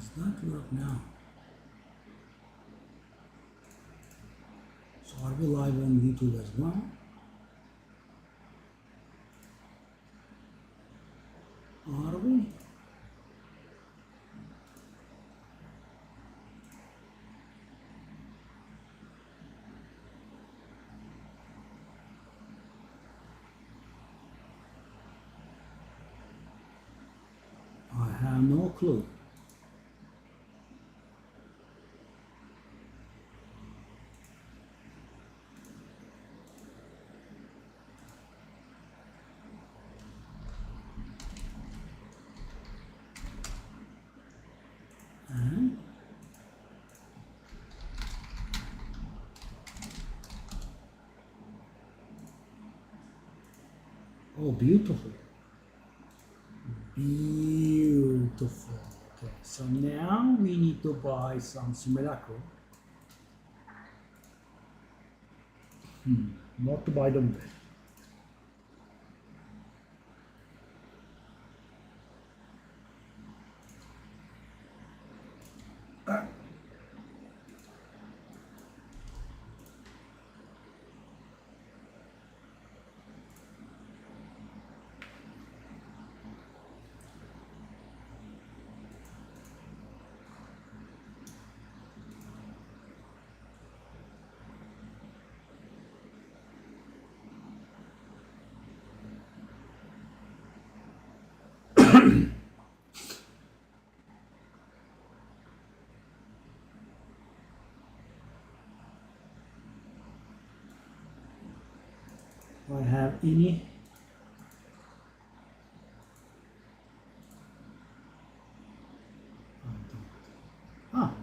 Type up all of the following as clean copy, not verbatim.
Does that work now? So are we live on YouTube as well? Are we? I have no clue. And oh, beautiful. Beautiful. Okay, so now we need to buy some simulacrum. What to buy them with? Do I have any?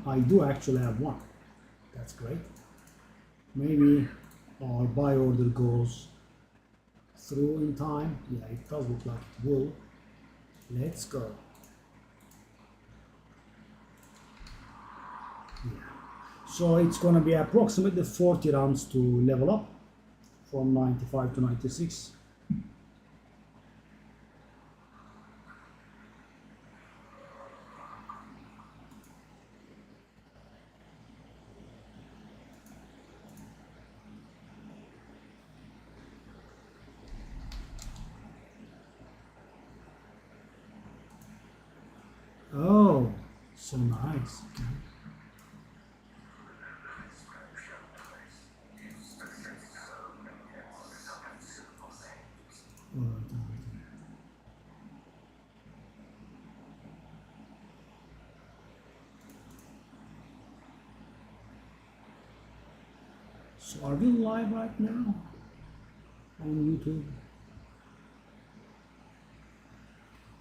I do actually have one. That's great. Maybe our buy order goes through in time. Yeah, it does look like it will. Let's go. Yeah. So it's gonna be approximately 40 rounds to level up from 95 to 96. Oh, so nice. Okay. So are we live right now on YouTube?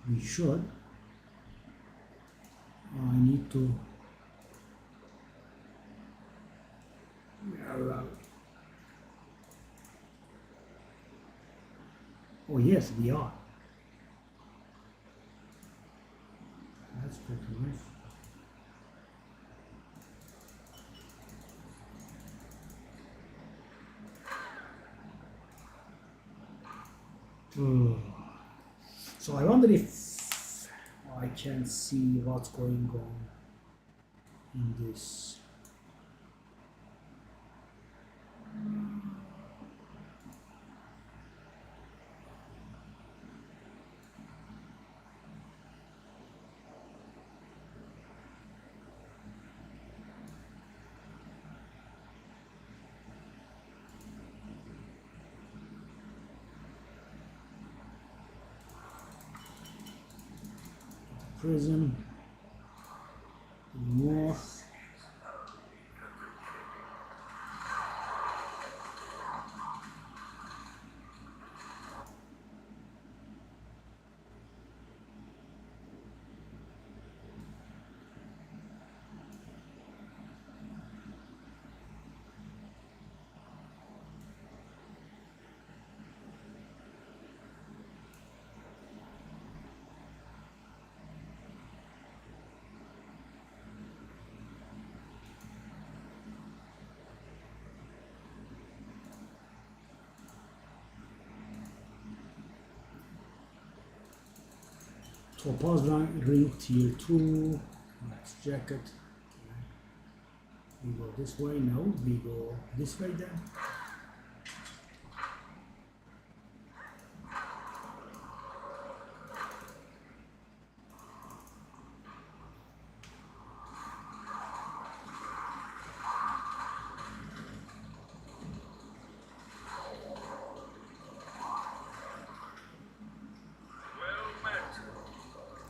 We should. I need to. Oh yes, we are. That's pretty nice. So I wonder if I can see what's going on in this. Prism, more. Topaz ring tier 2. Let's check it. We go this way, no, we go this way then.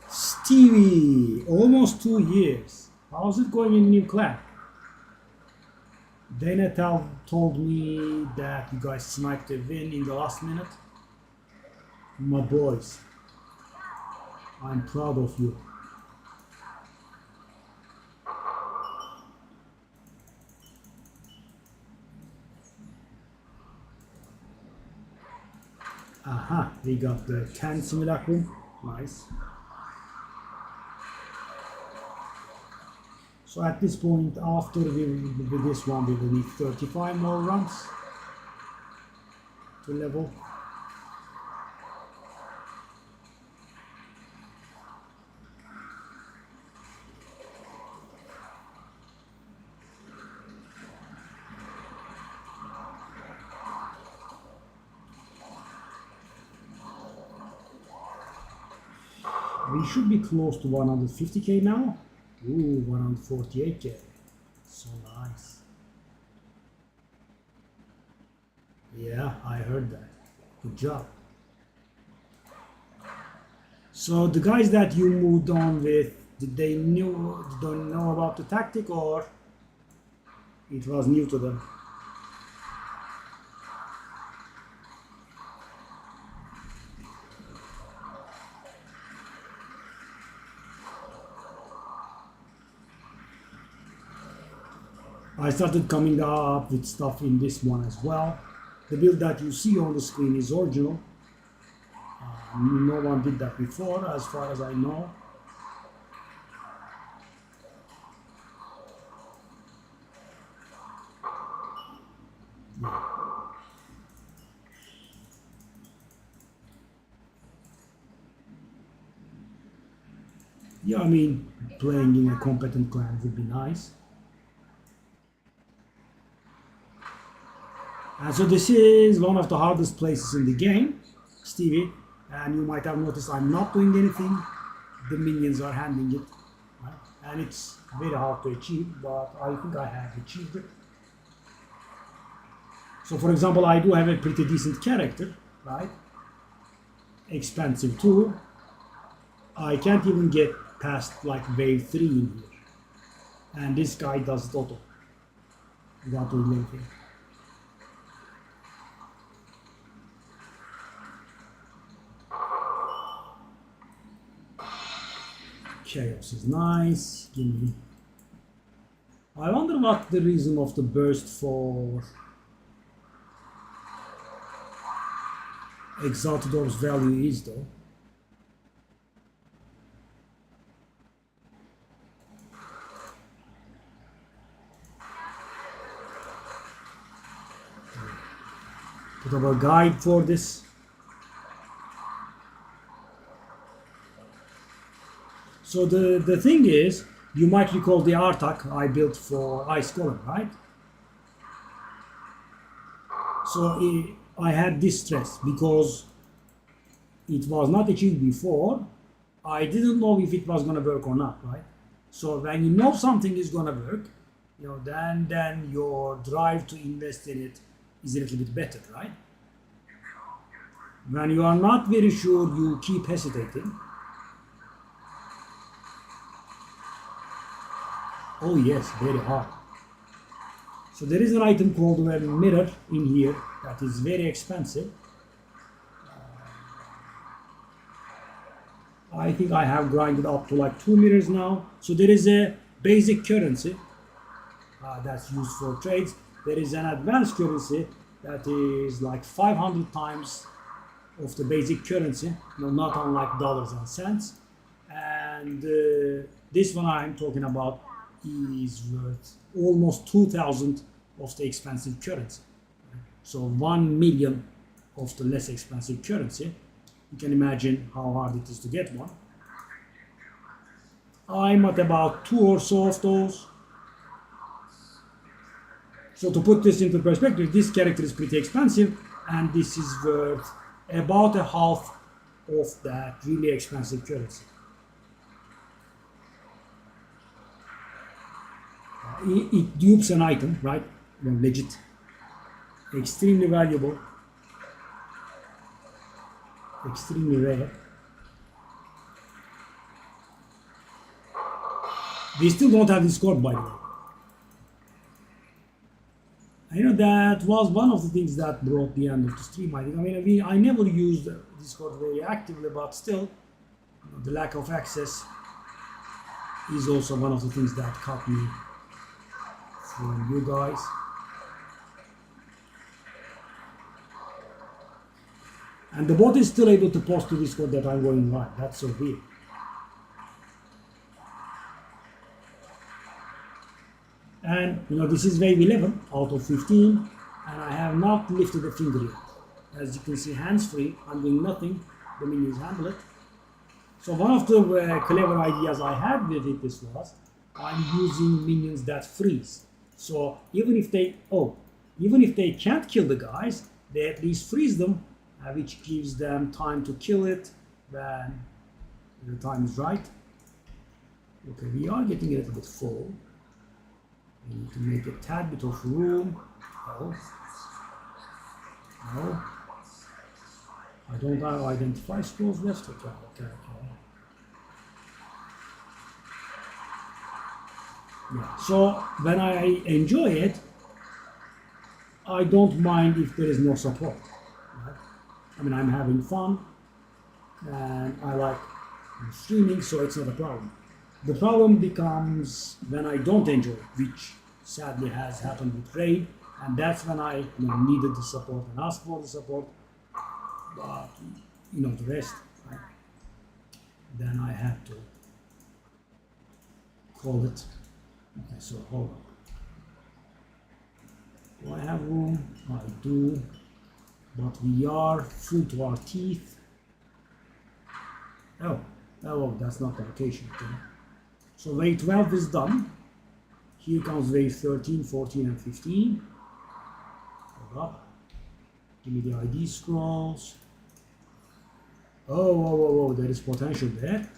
Stevie, almost 2 years. How's it going in new clan? Dana told me that you guys sniped a win in the last minute. My boys, I'm proud of you. Aha, we got the 10 Simulacrum. Nice. So at this point, after with this one, we will need 35 more runs to level. We should be close to 150k now. Ooh, 148k. So nice. Yeah, I heard that. Good job. So the guys that you moved on with, did they don't know about the tactic, or it was new to them? I started coming up with stuff in this one as well. The build that you see on the screen is original. No one did that before, as far as I know. Yeah, I mean, playing in a competent clan would be nice. And so this is one of the hardest places in the game, Stevie, and you might have noticed I'm not doing anything, the minions are handling it, right? And it's very hard to achieve, but I think I have achieved it. So for example, I do have a pretty decent character, right? Expensive too. I can't even get past like wave 3 in here. And this guy does it auto, without doing anything. Chaos is nice. Give me. I wonder what the reason of the burst for Exalted Orb's value is, though. Put up a guide for this. So the thing is, you might recall the Artak I built for Ice Golem, right? So I had this stress because it was not achieved before. I didn't know if it was gonna work or not, right? So when you know something is gonna work, you know, then your drive to invest in it is a little bit better, right? When you are not very sure, you keep hesitating. Oh yes, very hard. So there is an item called a mirror in here that is very expensive. I think I have grinded up to like 2 mirrors now. So there is a basic currency that's used for trades. There is an advanced currency that is like 500 times of the basic currency, not unlike dollars and cents. And this one I'm talking about is worth almost 2,000 of the expensive currency. So 1 million of the less expensive currency. You can imagine how hard it is to get one. I'm at about 2 or so of those. So to put this into perspective, this character is pretty expensive, and this is worth about a half of that really expensive currency. It dupes an item, right? Legit. Extremely valuable. Extremely rare. We still don't have Discord, by the way. I know that was one of the things that brought the end of the stream. I mean, I never used Discord very actively, but still, the lack of access is also one of the things that cut me from you guys. And the bot is still able to post to Discord that I'm going live. That's so weird. And this is wave 11 out of 15, and I have not lifted a finger yet. As you can see, hands free, I'm doing nothing, the minions handle it. So one of the clever ideas I had with it was, I'm using minions that freeze. So even if they can't kill the guys, they at least freeze them, which gives them time to kill it when the time is right. Okay, we are getting a little bit full. We need to make a tad bit of room. Oh. No. I don't have identify scrolls left. Okay. Yeah. So when I enjoy it, I don't mind if there is no support. Right? I mean, I'm having fun, and I like streaming, so it's not a problem. The problem becomes when I don't enjoy it, which sadly has happened with Raid, and that's when I needed the support and asked for the support. But the rest, then I had to call it. Okay, so hold on. Do I have room? I do, but we are full to our teeth. Oh, that's not the location. Okay. So wave 12 is done. Here comes wave 13, 14, and 15. Hold up. Give me the ID scrolls. Oh, there is potential there.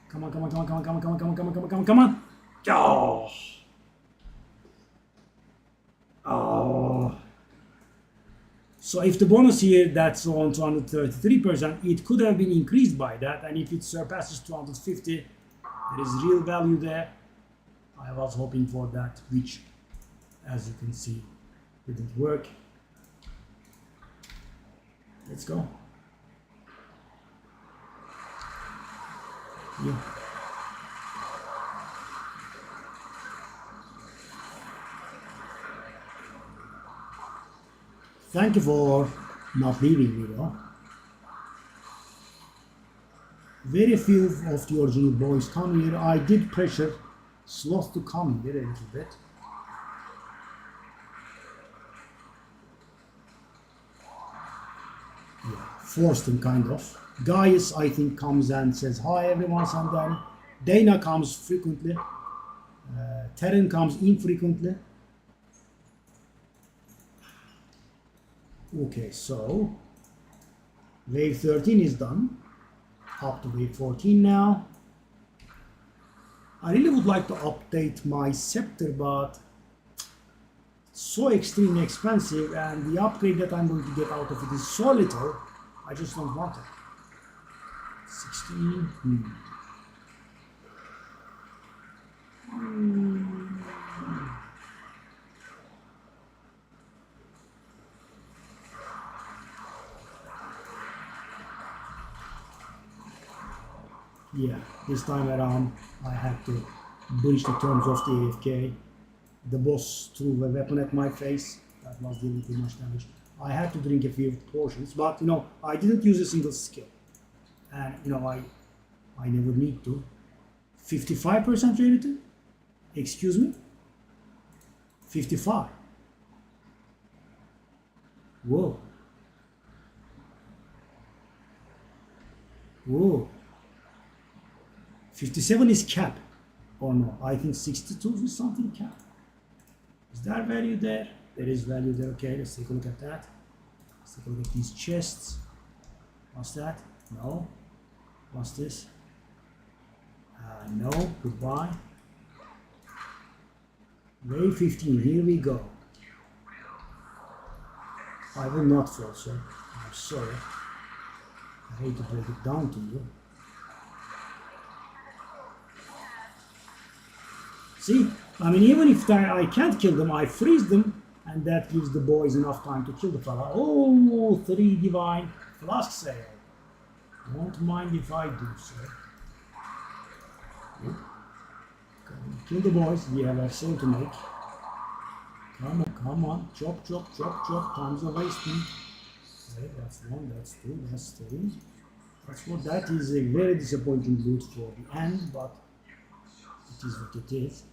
Come on. Oh. So if the bonus here that's on 233%, it could have been increased by that, and if it surpasses 250, there is real value there. I was hoping for that, which, as you can see, didn't work. Let's go. Yeah. Thank you for not leaving me though. Very few of the original boys come here. I did pressure Sloth to come here a little bit. Yeah, forced him kind of. Gaius, I think, comes and says hi everyone, and then Dana comes frequently. Terran comes infrequently. Okay, so wave 13 is done. Up to wave 14 now. I really would like to update my scepter, but it's so extremely expensive, and the upgrade that I'm going to get out of it is so little, I just don't want it. 16. Yeah, this time around I had to breach the terms of the AFK. The boss threw a weapon at my face. That was dealing too much damage. I had to drink a few potions, but I didn't use a single skill. And I never need to. 55% reality? Excuse me? 55. Whoa. 57 is cap. Or no, I think 62 is something cap. Is there value there? There is value there. Okay, let's take a look at that. Let's take a look at these chests. What's that? No. What's this? No. Goodbye. Wave 15. Here we go. I will not fall, sir. I'm sorry. I hate to break it down to you. See? I mean, even if I can't kill them, I freeze them, and that gives the boys enough time to kill the fella. Oh, 3 divine flask sale. Won't mind if I do, sir. Kill the boys. We have a sale to make. Come on. Chop. Time's a wasting. Okay, that's 1, that's 2, that's 3. That's what. That is a very disappointing loot for the end, but it is what it is.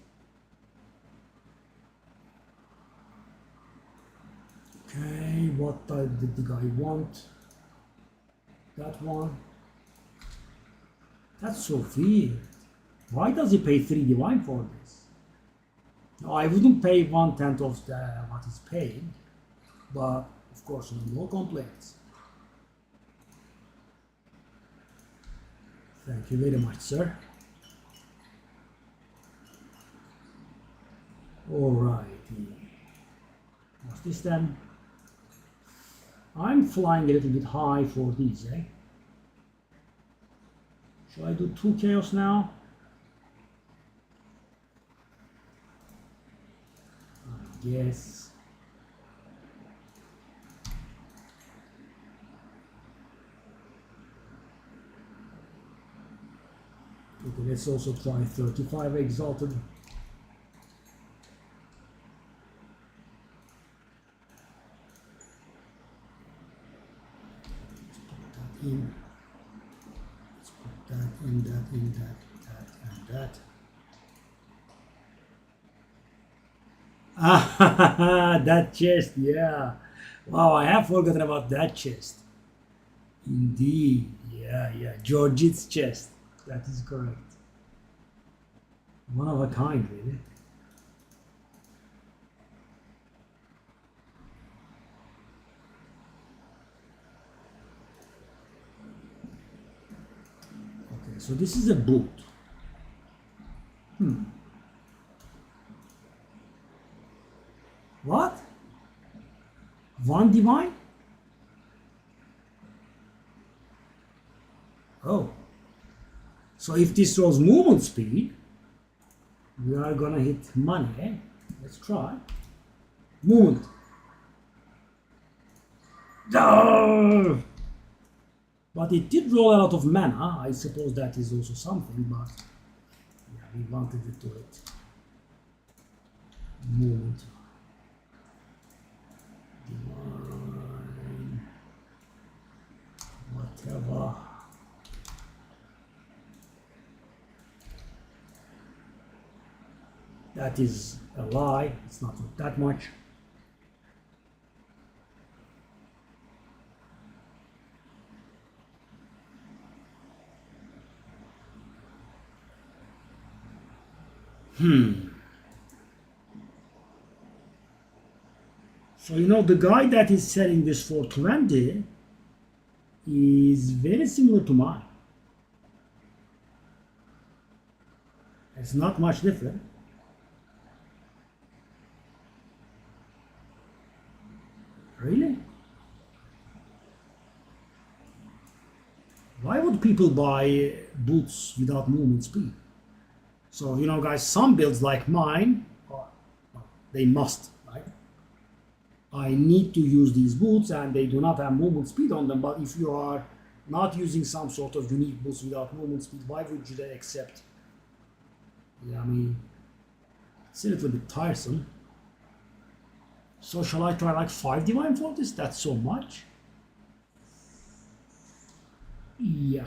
Okay, what did the guy want? That one. That's so weird. Why does he pay 3 divine for this? No, I wouldn't pay 1/10 of what he's paying, but of course, no complaints. Thank you very much, sir. Alrighty. What's this then? I'm flying a little bit high for these, eh? Shall I do 2 chaos now? I guess. Okay, let's also try 35 exalted. In. Let's put that in that, and that. Ah, that chest, yeah. Wow, I have forgotten about that chest. Indeed, yeah. Georgit's chest. That is correct. One of a kind, really. So this is a boot. What? 1 divine? Oh. So if this rolls movement speed, we are gonna hit money, eh? Let's try. Movement. Oh! But it did roll a lot of mana. I suppose that is also something, but yeah, we wanted it to hit. Movement. Divine. Whatever. That is a lie. It's not that much. So the guy that is selling this for 20 is very similar to mine. It's not much different. Really? Why would people buy boots without movement speed? So, guys, some builds like mine, they must, right? I need to use these boots and they do not have movement speed on them, but if you are not using some sort of unique boots without movement speed, why would you then accept? Yeah, I mean, it's a little bit tiresome. So shall I try like 5 divine for this? That's so much. Yuck.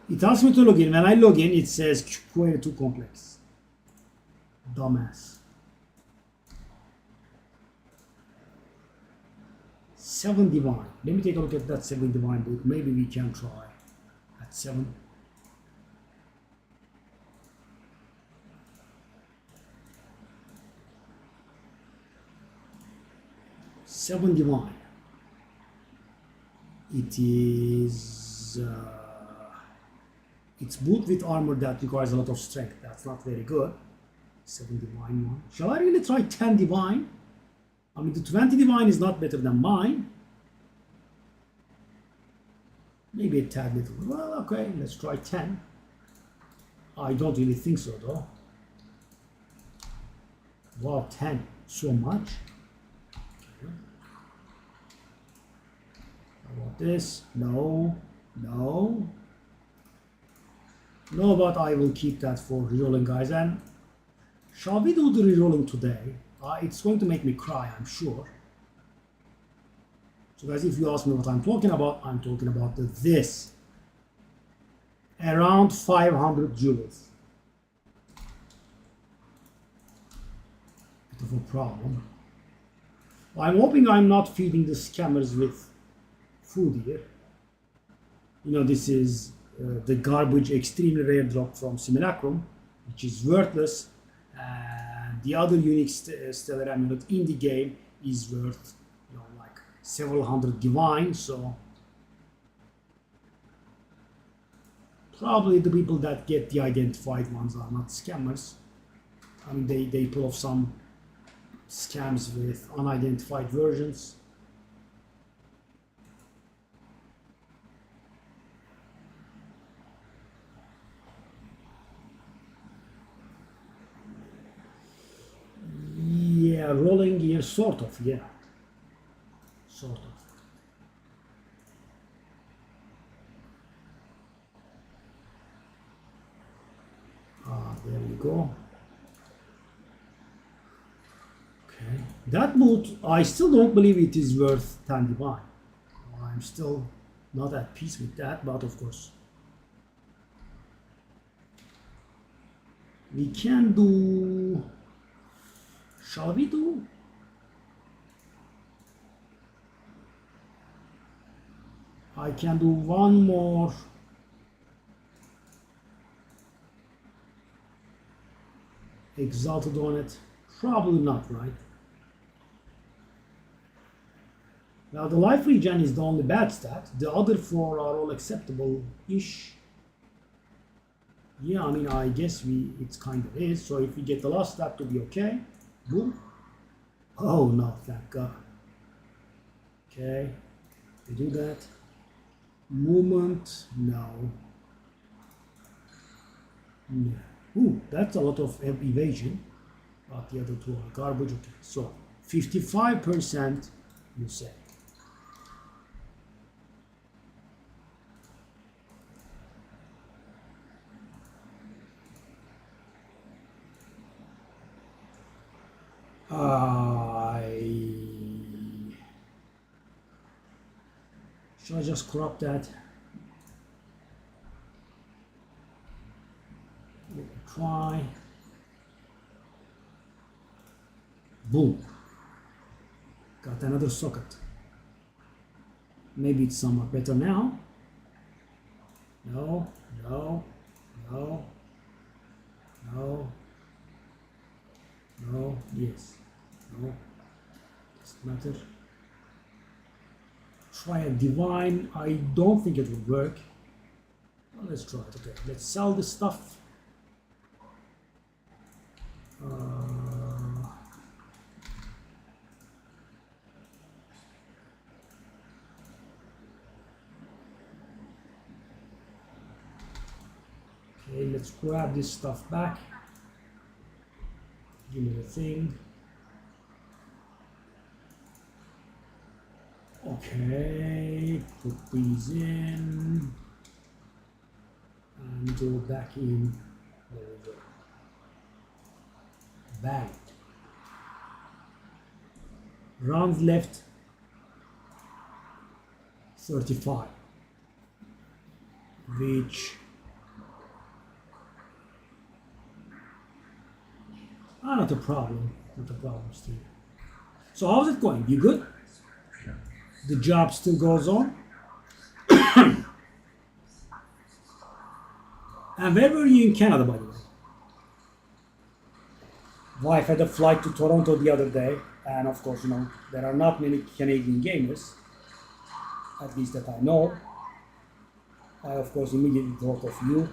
It asks me to log in. When I log in, it says query too complex. Dumbass. 7 divine. Let me take a look at that 7 divine book. Maybe we can try at 7. Seven divine. It is it's boot with armor that requires a lot of strength. That's not very good. 7 divine one. Shall I really try 10 divine? I mean, the 20 divine is not better than mine. Maybe a tad little. Well, okay, let's try 10. I don't really think so though. Wow, 10. So much. How about this? No, no. No, but I will keep that for rerolling, guys. And shall we do the rerolling today? It's going to make me cry, I'm sure. So guys, if you ask me what I'm talking about this. Around 500 jewels. Bit of a problem. I'm hoping I'm not feeding the scammers with food here. You know, this is the garbage extremely rare drop from Simulacrum, which is worthless. And the other unique stellar amulet in the game is worth, you know, like several hundred divine. So probably the people that get the identified ones are not scammers. I mean, they pull off some scams with unidentified versions. Yeah, rolling here, sort of, yeah. Sort of. There we go. Okay. That boot, I still don't believe it is worth 10 divine. I'm still not at peace with that, but of course. We can do... Shall we do? I can do one more. Exalted on it. Probably not, right? Now the life regen is the only bad stat. The other 4 are all acceptable-ish. Yeah, I mean, I guess it kind of is. So if we get the last stat to be okay, boom. Oh no, thank God. Okay, we do that. Movement, no. No. Ooh, that's a lot of evasion. But the other 2 are garbage. Okay, so 55% you say. Should I just crop that? Let me try. Boom. Got another socket. Maybe it's somewhat better now. No, no, no, no, no, yes, no, doesn't matter. Try a divine. I don't think it will work. Well, let's try it. Okay, let's sell this stuff. Okay, let's grab this stuff back. Give me the thing. Okay, put these in and go back in. There we go. Bang. Rounds left 35, which Ah, not a problem. Not a problem, Steve. So how's it going? You good? The job still goes on? And where were you in Canada, by the way? Wife had a flight to Toronto the other day, and of course, there are not many Canadian gamers, at least that I know. I, of course, immediately thought of you.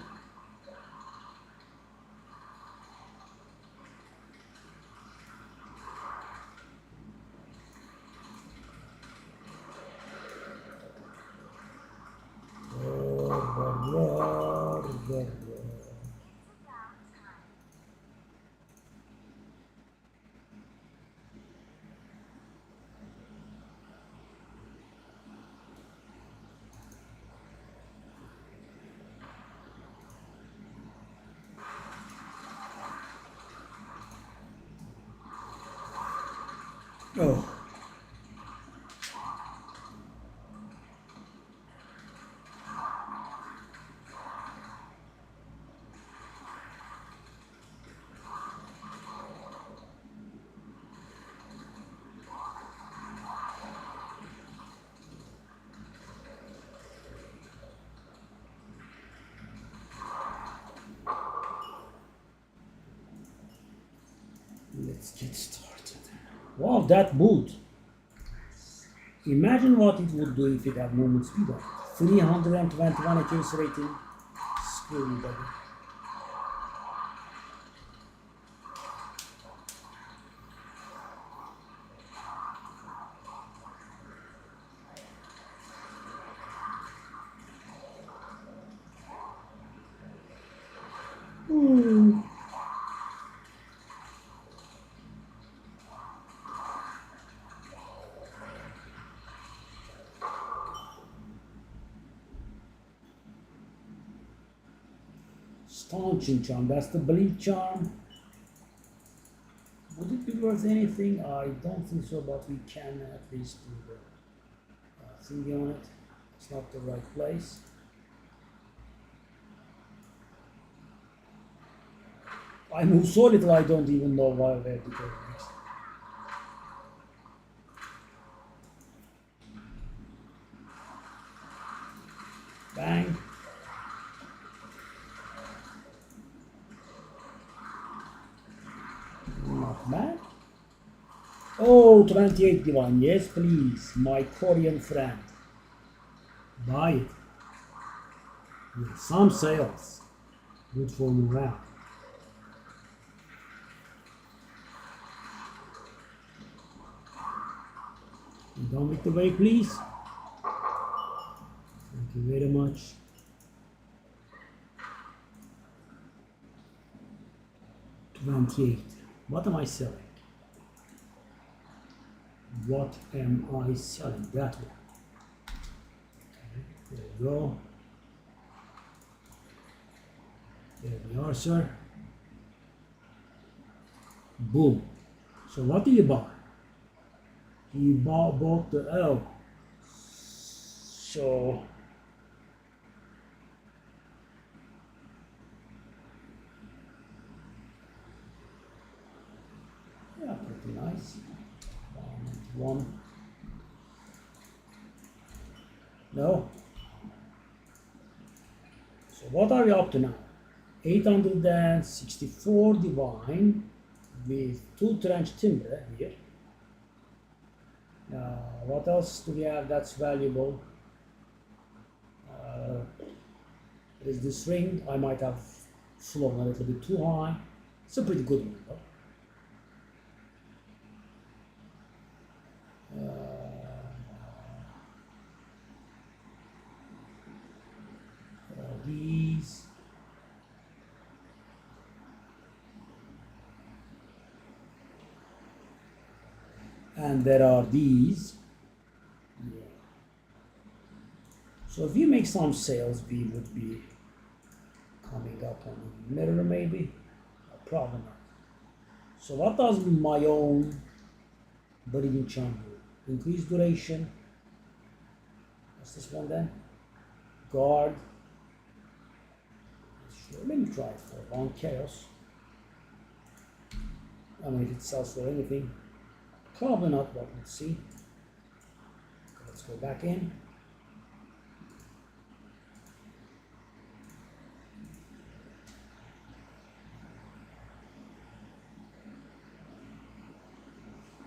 Oh. Let's get started. Wow, that boot. Imagine what it would do if it had movement speed on it. 321 accuracy rating. Screw you, buddy. Staunching charm, that's the bleed charm. Would it be worth anything? I don't think so, but we can at least do the thingy on it. It's not the right place. I move so little I don't even know where to go next. Bang. Not bad. Oh, 28 divine. Yes, please. My Korean friend. Buy it. With some sales. Good for morale. You don't make the way, please. Thank you very much. $28. What am I selling? What am I selling? That one. Okay, there you go. There we are, sir. Boom. So what did you buy? You bought the L. So yeah, pretty nice. One. No. So what are we up to now? 864 divine with 2 trench timber here. What else do we have that's valuable? Is this ring? I might have flown a little bit too high. It's a pretty good one though. These. And there are these. Yeah. So if we make some sales, we would be coming up on a mirror maybe. Probably not. So what does my own breathing charm do? Increase duration. What's this one then? Guard. Sure, let me try it for 1 chaos. I mean, if it sells for anything, probably not, but let's see. Let's go back in.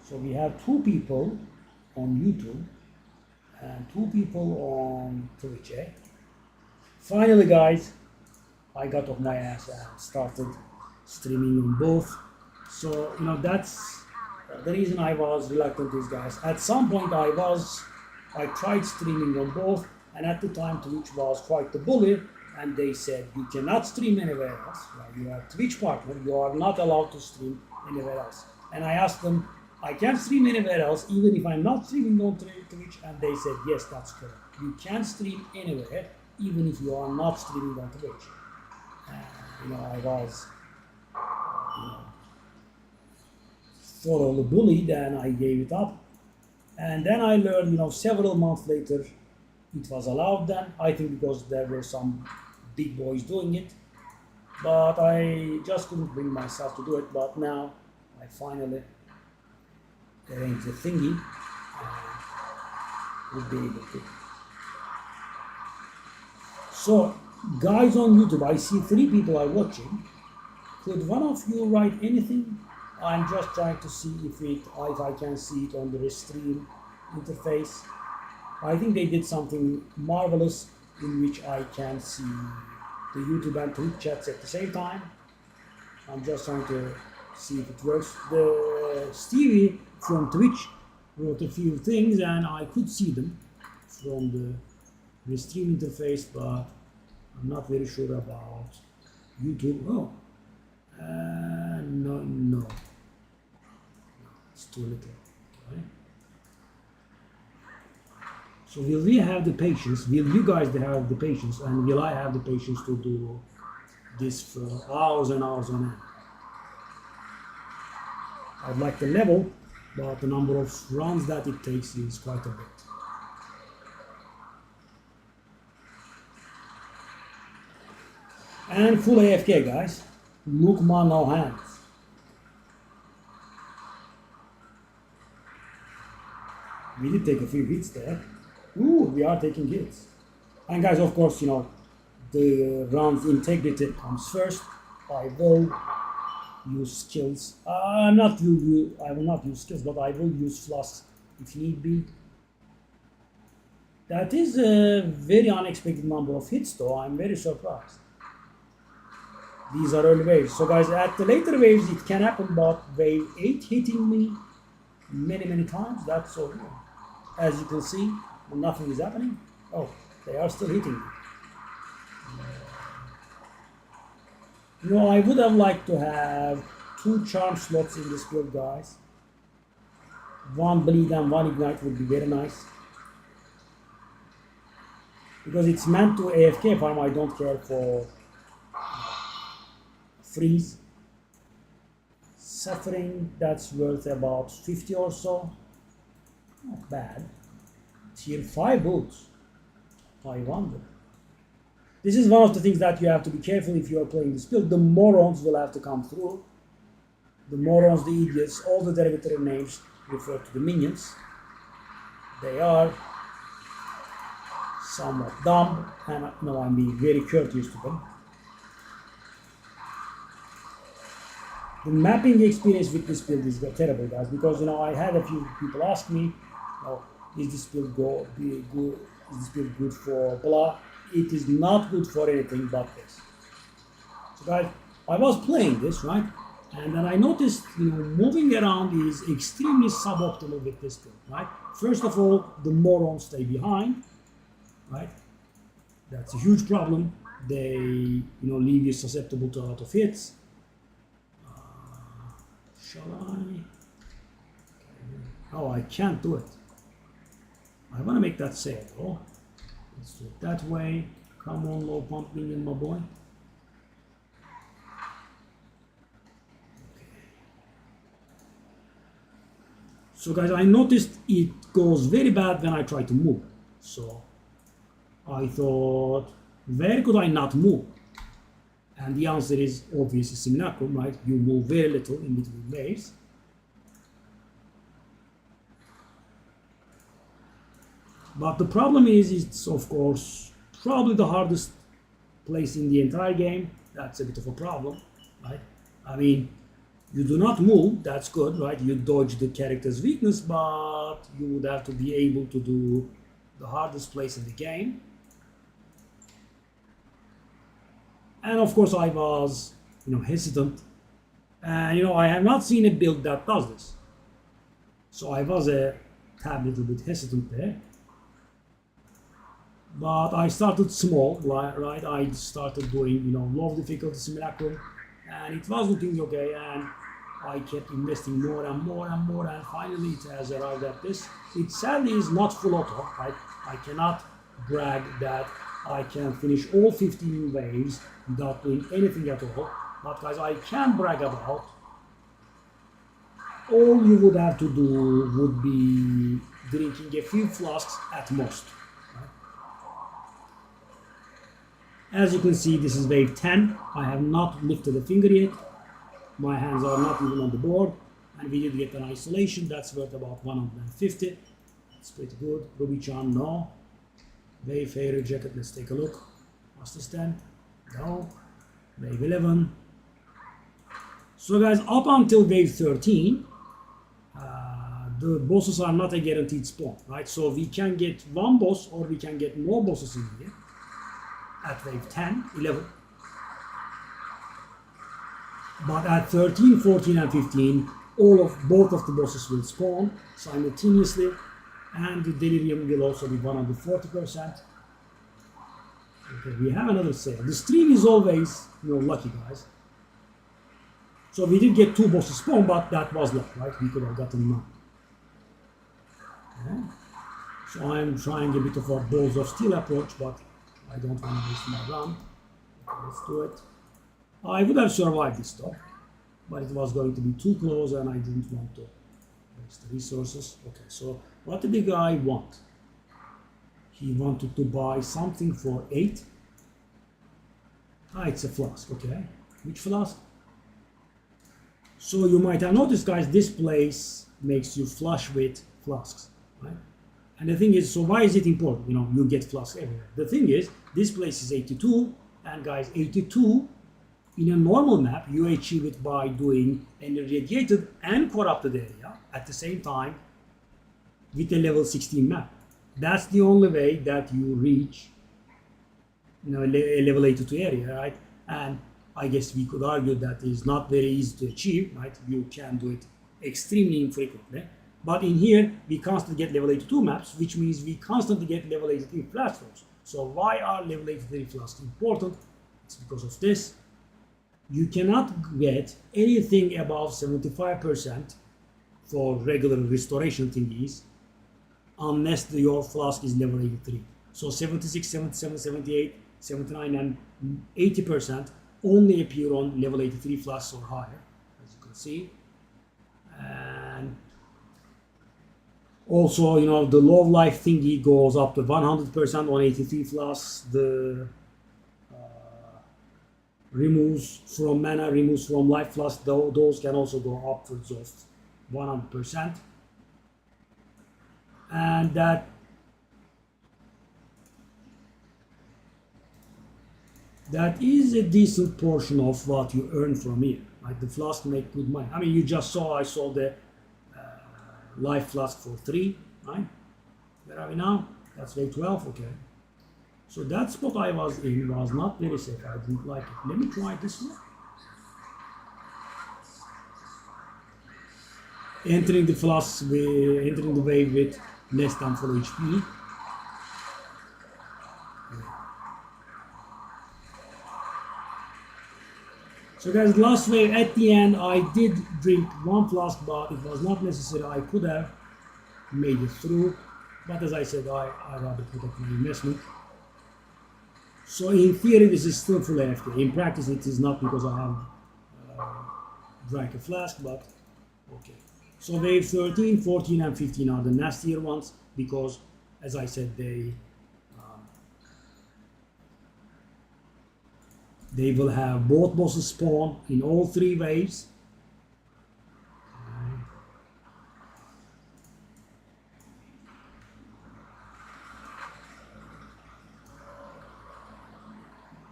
So we have 2 people on YouTube and 2 people on Twitch, eh? Finally, guys, I got off my ass and started streaming on both. So, you know, that's the reason I was reluctant to these guys. At some point I tried streaming on both, and at the time Twitch was quite the bully, and they said you cannot stream anywhere else. Well, you are a Twitch partner, you are not allowed to stream anywhere else. And I asked them, I can't stream anywhere else, even if I'm not streaming on Twitch, and they said, yes, that's correct. You can stream anywhere, even if you are not streaming on Twitch. You know, I was thoroughly bullied, and I gave it up. And then I learned, you know, several months later, it was allowed then. I think because there were some big boys doing it, but I just couldn't bring myself to do it. But now I finally arrange the thingy and would be able to. So, guys on YouTube, I see 3 people are watching. Could one of you write anything? I'm just trying to see if I can see it on the stream interface. I think they did something marvelous in which I can see the YouTube and Twitch chats at the same time. I'm just trying to see if it works. The Stevie from Twitch wrote a few things and I could see them from the stream interface, but I'm not very sure about YouTube. Oh, no, it's too little. Okay. So will we have the patience? Will you guys have the patience? And will I have the patience to do this for hours and hours on end? I'd like the level, but the number of runs that it takes is quite a bit. And full AFK, guys. Lukma, no hands. We did take a few hits there. Ooh, we are taking hits. And guys, of course, you know, the round's integrity comes first. I will use skills. I will not use skills, but I will use flasks if need be. That is a very unexpected number of hits, though. I'm very surprised. These are early waves. So guys, at the later waves, it can happen, but wave 8 hitting me many times, that's so weird. As you can see, nothing is happening. Oh, they are still hitting me. You know, I would have liked to have 2 charm slots in this build, guys. 1 bleed and 1 ignite would be very nice. Because it's meant to AFK farm, I don't care for freeze. Suffering, that's worth about 50 or so. Not bad. Tier 5 boots. I wonder. This is one of the things that you have to be careful if you are playing this build. The morons will have to come through. The morons, the idiots, all the derogatory names refer to the minions. They are somewhat dumb, and no, I'm being very courteous to them. The mapping experience with this build is terrible, guys, because, you know, I had a few people ask me, oh, is this build good? Is this build good for blah? It is not good for anything but this. So guys, I was playing this, right? And then I noticed, you know, moving around is extremely suboptimal with this build, right? First of all, the morons stay behind, right? That's a huge problem. They, you know, leave you susceptible to a lot of hits. Shall I? Oh, I can't do it. I want to make that safe, though. Let's do it that way. Come on, low pump minion, my boy. Okay. So guys, I noticed it goes very bad when I try to move. So I thought, where could I not move? And the answer is obviously Simulacrum, right? You move very little in between waves. But the problem is it's of course probably the hardest place in the entire game. That's a bit of a problem, right? I mean, you do not move, that's good, right? You dodge the character's weakness, but you would have to be able to do the hardest place in the game. And of course I was, hesitant. And I have not seen a build that does this. So I was a tad little bit hesitant there. But I started small, right? I started doing, low difficulty Simulacrum, and it was looking okay, and I kept investing more and more and more, and finally it has arrived at this. It sadly is not full auto, right? I cannot brag that I can finish all 15 waves without doing anything at all, but guys, I can brag about all you would have to do would be drinking a few flasks at most. As you can see, this is wave 10. I have not lifted a finger yet. My hands are not even on the board. And we did get an isolation. That's worth about 150. It's pretty good. Ruby-chan, no. Wayfarer jacket, let's take a look. Master stand, no. Wave 11. So guys, up until wave 13, the bosses are not a guaranteed spawn, right? So we can get one boss or we can get more bosses in here. At wave 10, 11. But at 13, 14 and 15, both of the bosses will spawn simultaneously, and the delirium will also be 140%. Okay, we have another sale. The stream is always, lucky, guys. So we did get 2 bosses spawn, but that was luck, right? We could have gotten none. Okay. So I am trying a bit of a balls of steel approach, but I don't want to waste my run. Okay, let's do it. I would have survived this though, but it was going to be too close and I didn't want to waste the resources. Okay, so what did the guy want? He wanted to buy something for 8. It's a flask, okay. Which flask? So you might have noticed, guys, this place makes you flush with flasks, right? And the thing is, so why is it important? You get flasks everywhere. The thing is, this place is 82, and guys, 82 in a normal map, you achieve it by doing an irradiated and corrupted area at the same time with a level 16 map. That's the only way that you reach, a level 82 area, right? And I guess we could argue that is not very easy to achieve, right? You can do it extremely infrequently. But in here, we constantly get level 82 maps, which means we constantly get level 83 platforms. So why are level 83 flasks important? It's because of this. You cannot get anything above 75% for regular restoration thingies unless your flask is level 83. So 76, 77, 78, 79 and 80% only appear on level 83 flasks or higher, as you can see. And also, the low life thingy goes up to 100% on 83 flasks. The removes from mana, removes from life flasks, those can also go upwards of 100%. And that is a decent portion of what you earn from here. Like the flask make good money. I mean, you just saw I sold the life flask for 3, right? Where are we now? That's wave 12, okay. So that spot I was in was not very safe. I didn't like it. Let me try this one. Entering the flask, entering the wave with less than full HP. So guys, last wave at the end, I did drink 1 flask, but it was not necessary. I could have made it through, but as I said, I rather protect my investment. So in theory, this is still full AFK. In practice, it is not because I have drank a flask, but okay. So wave 13, 14 and 15 are the nastier ones because, as I said, They will have both bosses spawn in all 3 waves.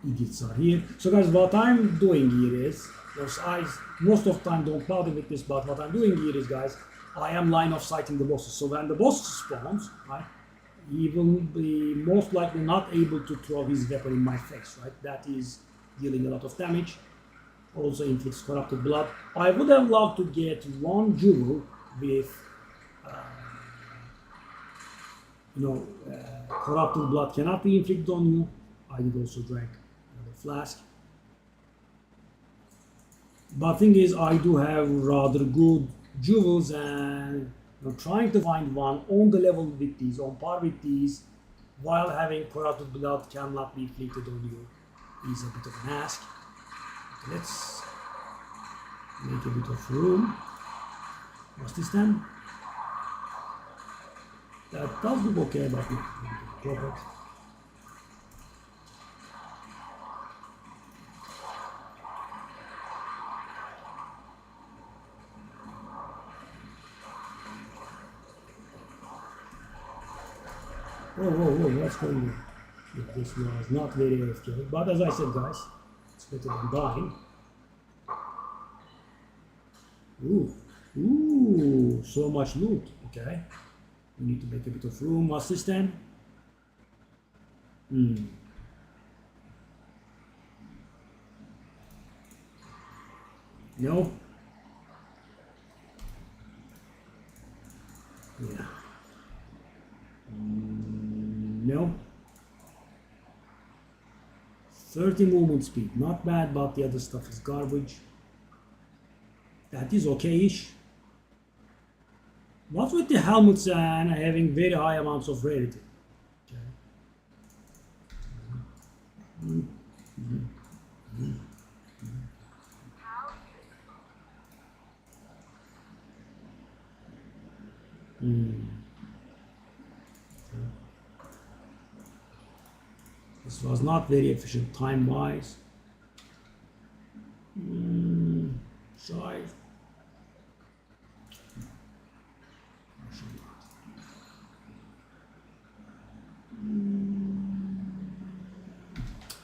Idiots are here. So guys, what I'm doing here is, because I most of the time don't bother with this, but what I'm doing here is, guys, I am line of sighting the bosses. So when the boss spawns, right, he will be most likely not able to throw his weapon in my face, right? That is dealing a lot of damage. Also inflicts corrupted blood. I would have loved to get 1 jewel with, corrupted blood cannot be inflicted on you. I did also drink another flask. But thing is, I do have rather good jewels, and trying to find one on the level with these, on par with these, while having corrupted blood cannot be inflicted on you, is a bit of an ask. Okay, let's make a bit of room. What's this then? That does look okay, but we can drop it. Whoa, what's going on? Yeah, this was not very AFK, but as I said, guys, it's better than dying. Ooh, so much loot. Okay, we need to make a bit of room. What's this then? No? Yeah. No. 30 movement speed, not bad, but the other stuff is garbage. That is okay-ish. What's with the helmets and having very high amounts of rarity? This was not very efficient time-wise. Sorry.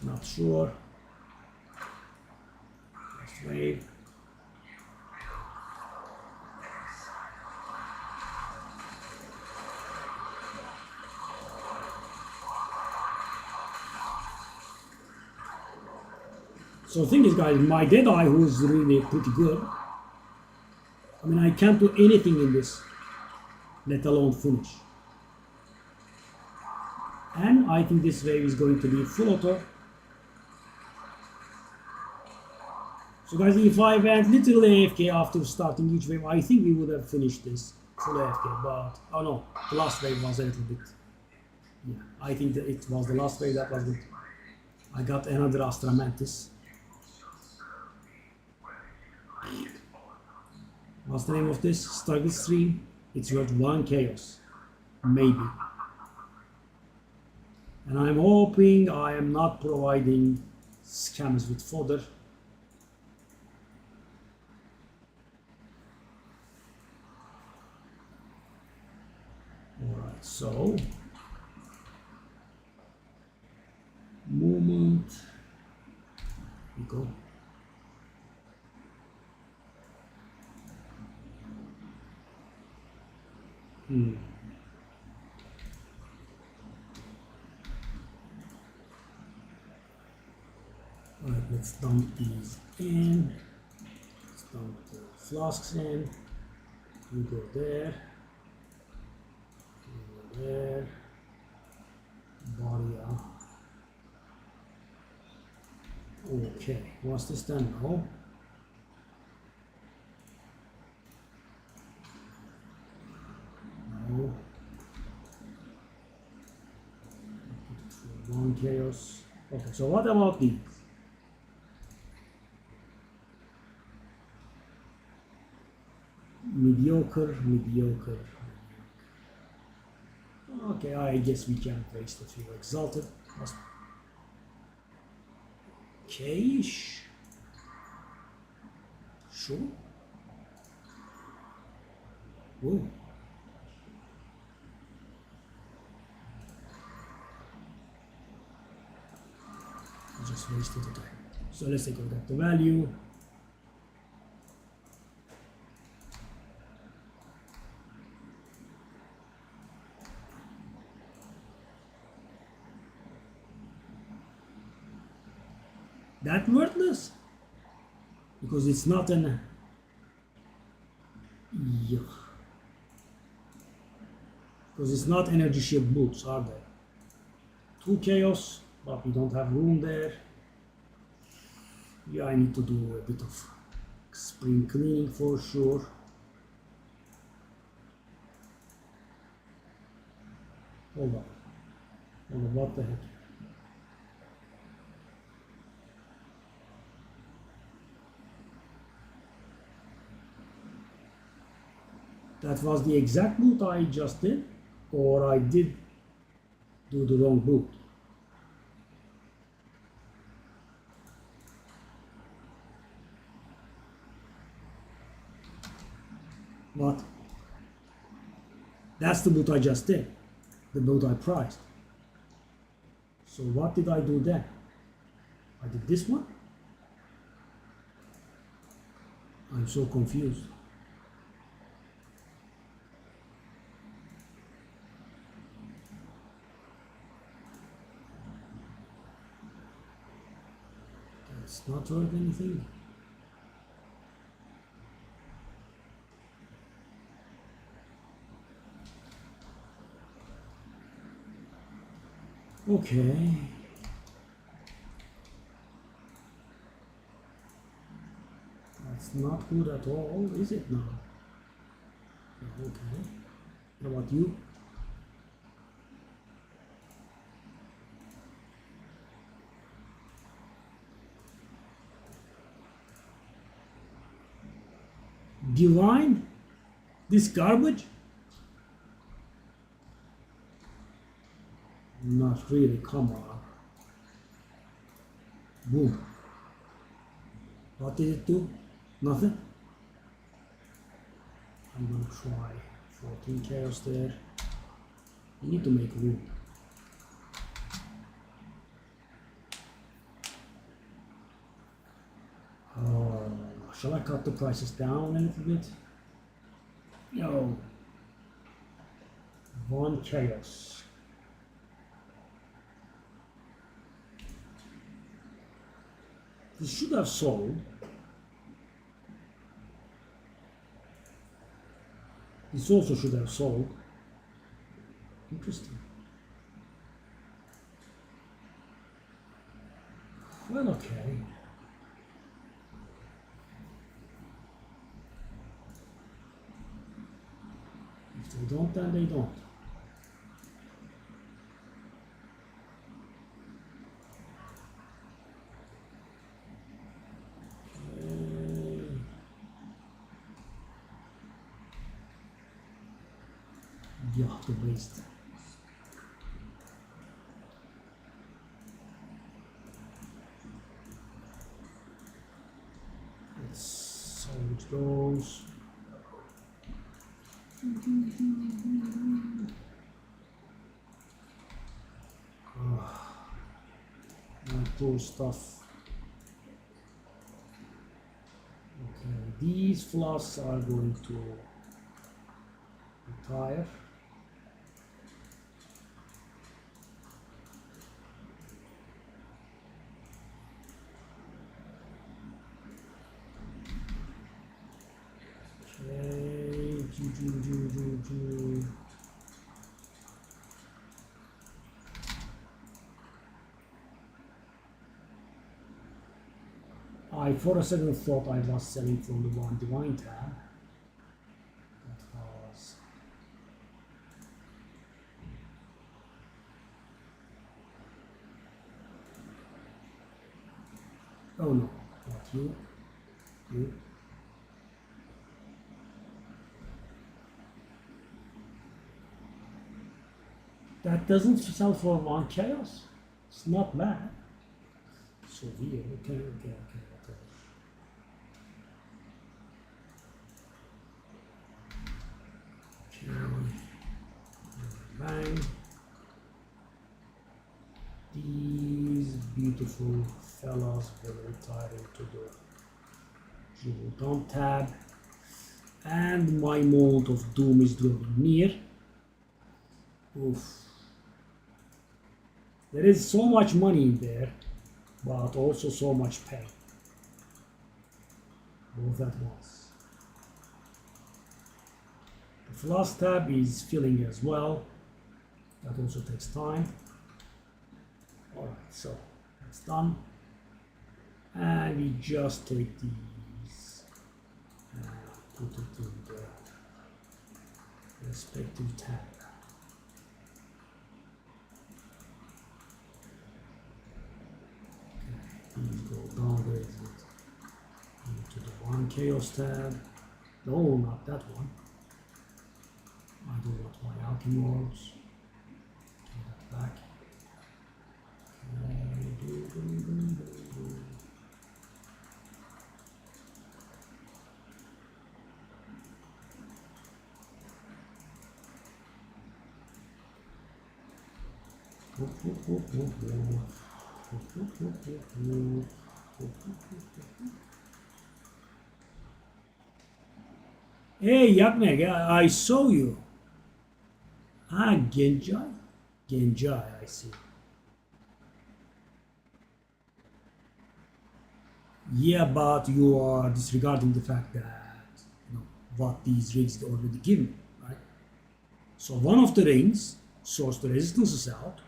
Not sure. Let's wait. So the thing is, guys, my Deadeye, who is really pretty good, I mean, I can't do anything in this, let alone finish. And I think this wave is going to be full auto. So guys, if I went literally AFK after starting each wave, I think we would have finished this full AFK, but, oh no, the last wave was a little bit, yeah, I think that it was the last wave that was good. I got another Astra Mantis. What's the name of this? Struggle Stream. It's worth 1 chaos. Maybe. And I'm hoping I am not providing scammers with fodder. Alright, so movement. Here we go. Alright, let's dump these in. Let's dump the flasks in. You go there. You go there. Barrier. Okay, what's this then now? No. 1 chaos. Okay, so what about these? Mediocre. Okay, I guess we can't waste a few exalted. okay-ish. Sure. Whoa. I just wasted the time. So let's take a look at the value. That worthless because it's not an because it's not energy shield boots, are they? 2 chaos, but we don't have room there. Yeah, I need to do a bit of spring cleaning for sure. Hold on, what the heck? That was the exact boot I just did, or I did do the wrong boot. What? That's the boot I just did, the boot I priced. So what did I do then? I did this one? I'm so confused. It's not worth anything. Okay. That's not good at all, is it now? Okay. What about you? Divine? This garbage? Not really, come on. Boom. What did it do? Nothing? I'm gonna try 14 chaos there. You need to make room. Shall I cut the prices down a little bit? No. 1 chaos. This should have sold. This also should have sold. Interesting. Well, okay. If they don't, then they don't. Yeah, the waste. Let's salvage those. My poor stuff. Okay, these flasks are going to retire. I for a second thought I was selling from the one divine tab. That was oh no, not you. You. That doesn't sell for 1 chaos. It's not bad. So here, okay. Bang. These beautiful fellas will retire into the jewel dump tab, and my moment of doom is drawing near. Oof. There is so much money in there, but also so much pain. Both at once. The flask tab is filling as well. That also takes time. Alright, so that's done. And we just take these and put it in the respective tab. These go downgrade into the one chaos tab. No, not that one. I don't want my alchemy orbs. Take that back. Hey, Yakmek, I saw you. Ah, Genjai? Genjai, I see. Yeah, but you are disregarding the fact that what these rings already give me, right? So one of the rings sorts the resistances out,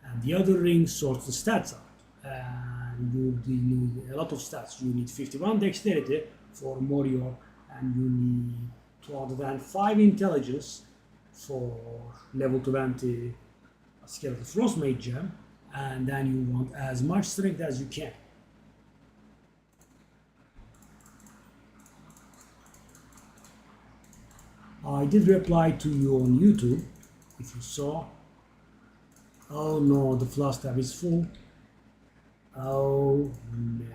and the other ring sorts the stats out. And you need a lot of stats. You need 51 dexterity for Morio, and you need 205 intelligence for level 20 Skeletal Frostmage gem, and then you want as much strength as you can. I did reply to you on YouTube, if you saw. Oh no, the flask tab is full. Oh no.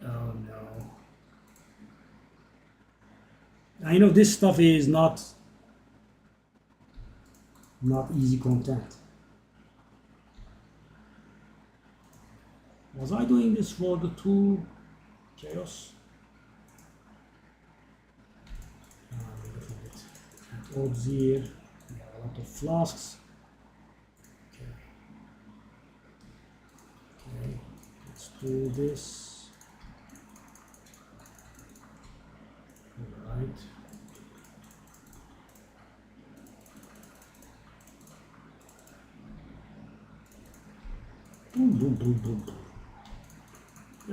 Oh no. I know this stuff is not easy content. Was I doing this for the 2 chaos? At odds here, we have a lot of flasks. Okay, let's do this. All right. Boom, boom, boom, boom, boom.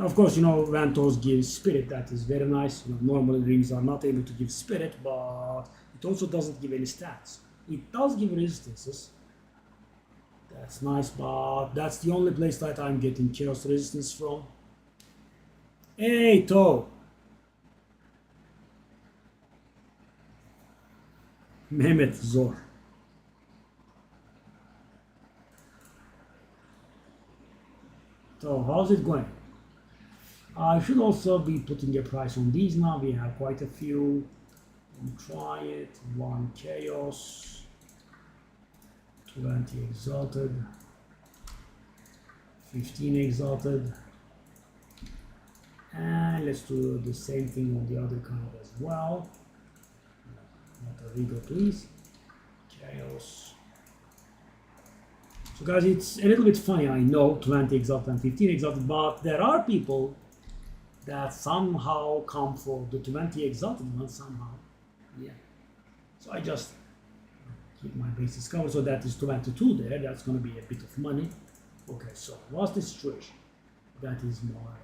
Of course, Ventos gives spirit. That is very nice. Normally rings are not able to give spirit, but it also doesn't give any stats. It does give resistances. That's nice, but that's the only place that I'm getting chaos resistance from. Hey, Toe! Mehmet Zor. So, how's it going? I should also be putting a price on these now. We have quite a few. Try it. 1 chaos, 20 exalted, 15 exalted, and let's do the same thing on the other kind as well. Not a Rigo, please. Chaos. So guys, it's a little bit funny, I know, 20 exalted and 15 exalted, but there are people that somehow come for the 20 exalted one somehow. Yeah. So I just keep my bases covered. So that is 22 there. That's going to be a bit of money. Okay, so what's the situation? That is my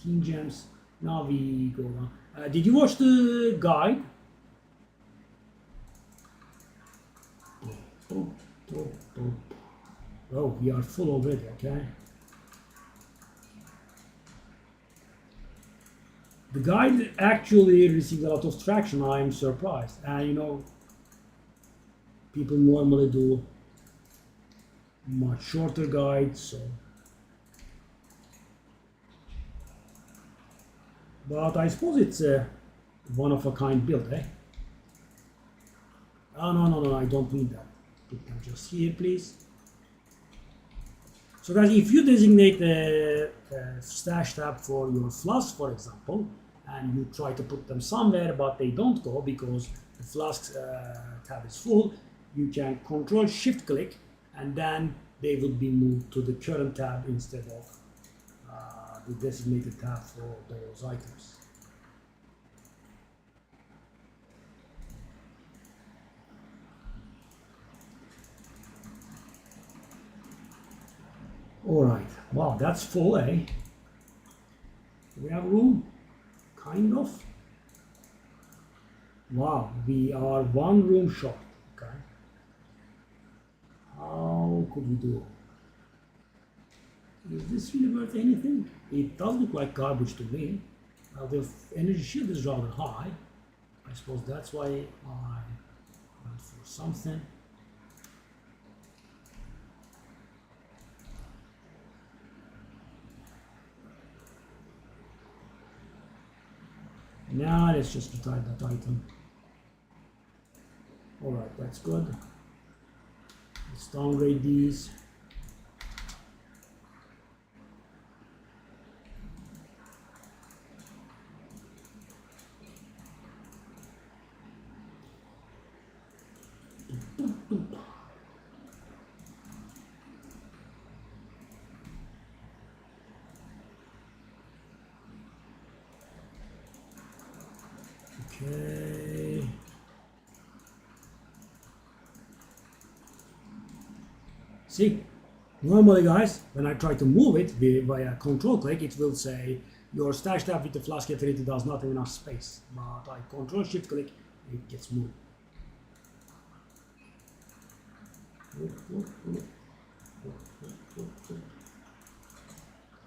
19 gems. Now we go on. Did you watch the guide? Oh, we are full already, okay? The guide actually received a lot of traction. I'm surprised. And people normally do much shorter guides, so But I suppose it's a one-of-a-kind build, eh? Oh, no, I don't need that. Put them just here, please. So guys, if you designate a stash tab for your flask, for example, and you try to put them somewhere, but they don't go because the flask tab is full, you can Control Shift click, and then they will be moved to the current tab instead of the designated tab for those items. Alright, wow, that's full, eh? We have room? Kind of. Wow, we are one room short, okay? How could we do it? Is this really worth anything? It does look like garbage to me. The energy shield is rather high. I suppose that's why I went for something. Now let's just retire that item. Alright, that's good. Let's downgrade these. Okay. See, normally guys, when I try to move it via control click, it will say your stash tab with the flask utility does not have enough space. But I control shift click, it gets moved.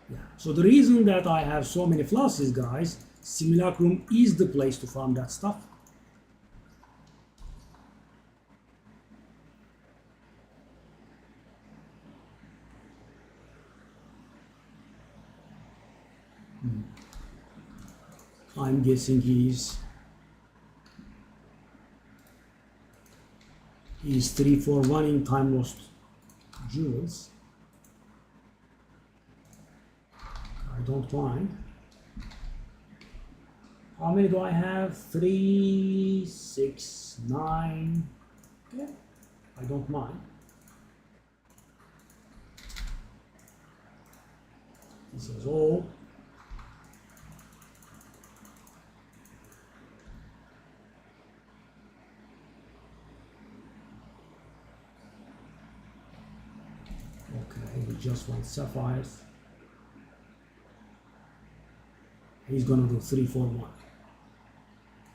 Yeah. So the reason that I have so many flasks, guys, Simulacrum is the place to farm that stuff. I'm guessing he's 3-4-1 in time lost jewels. I don't mind. How many do I have? 3, 6, 9. Okay, I don't mind. This is all. Okay, he just wants sapphires. He's gonna do 3-4-1.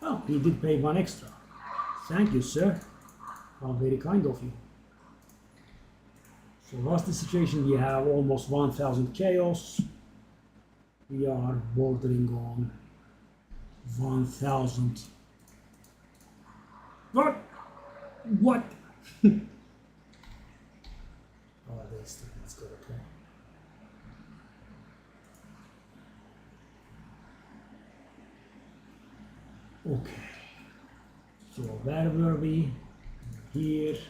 Oh, he did pay 1 extra. Thank you, sir. How very kind of you. So what's the situation? We have almost 1000 chaos. We are bordering on 1000. What? What? Oh, that's good, okay. Okay. So where were we? Here. Here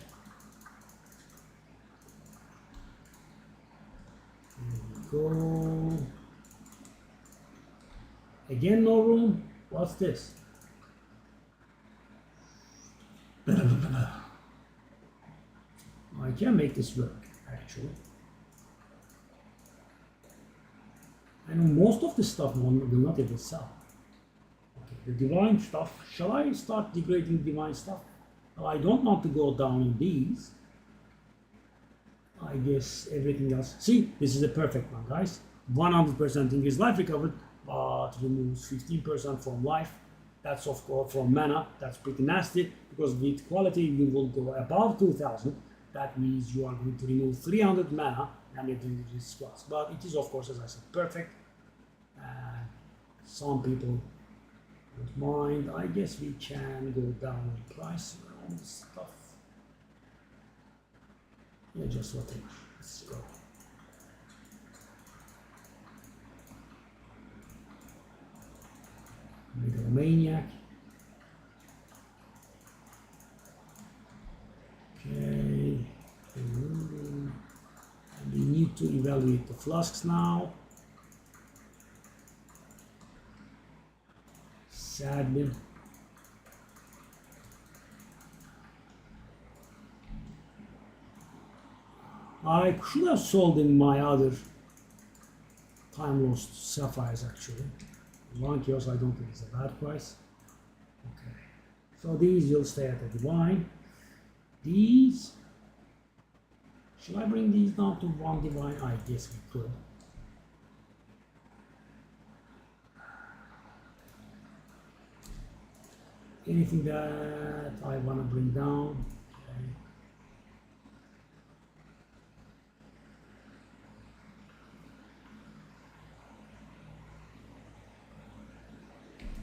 we go. Again, no room? What's this? I can make this work, actually. And most of the stuff will not even sell. Okay, the divine stuff. Shall I start degrading divine stuff? Well, I don't want to go down in these. I guess everything else. See, this is a perfect one, guys. 100% increase life recovered, but removes 15% from life. That's of course from mana. That's pretty nasty because with quality you will go above 2000. That means you are going to remove 300 mana and it will this class. But it is of course, as I said, perfect. And some people don't mind. I guess we can go down in price on this stuff. Yeah, just what let's go. need to evaluate the flasks now. Sadly. I should have sold in my other time lost sapphires actually. 1 kiosk I don't think is a bad price. Okay. So these will stay at the divine. These, should I bring these down to 1 divine? I guess we could. Anything that I want to bring down?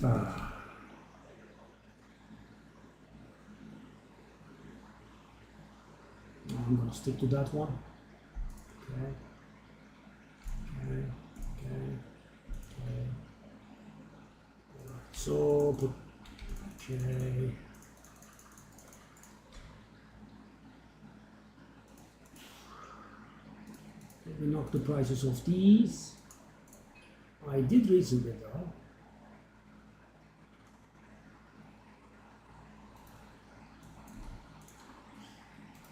Okay. I'm going to stick to that one. Okay. Okay. Okay. Okay. So put. Okay. Let me knock the prices of these. I did recently though.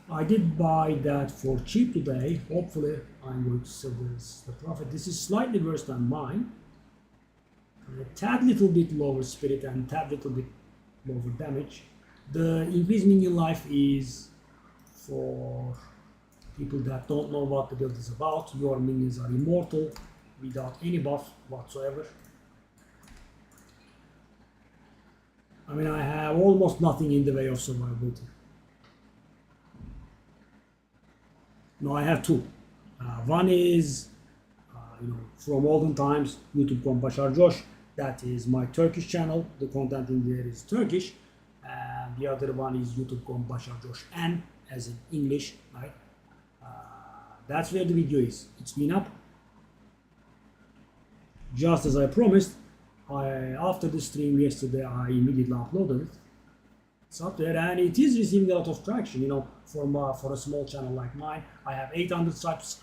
I did buy that for cheap today. Hopefully I'm going to sell this the profit. This is slightly worse than mine. A tad little bit lower spirit and tad little bit lower damage. The increased minion life is for people that don't know what the build is about. Your minions are immortal without any buff whatsoever. I mean, I have almost nothing in the way of survivability. No, I have two. One is, from olden times, YouTube.com Bashar Josh. That is my Turkish channel. The content in there is Turkish. And the other one is YouTube.com Bashar Josh N, as in English, right? That's where the video is. It's been up. Just as I promised, after the stream yesterday, I immediately uploaded it. It's up there and it is receiving a lot of traction, for a small channel like mine. I have 800 subscribers.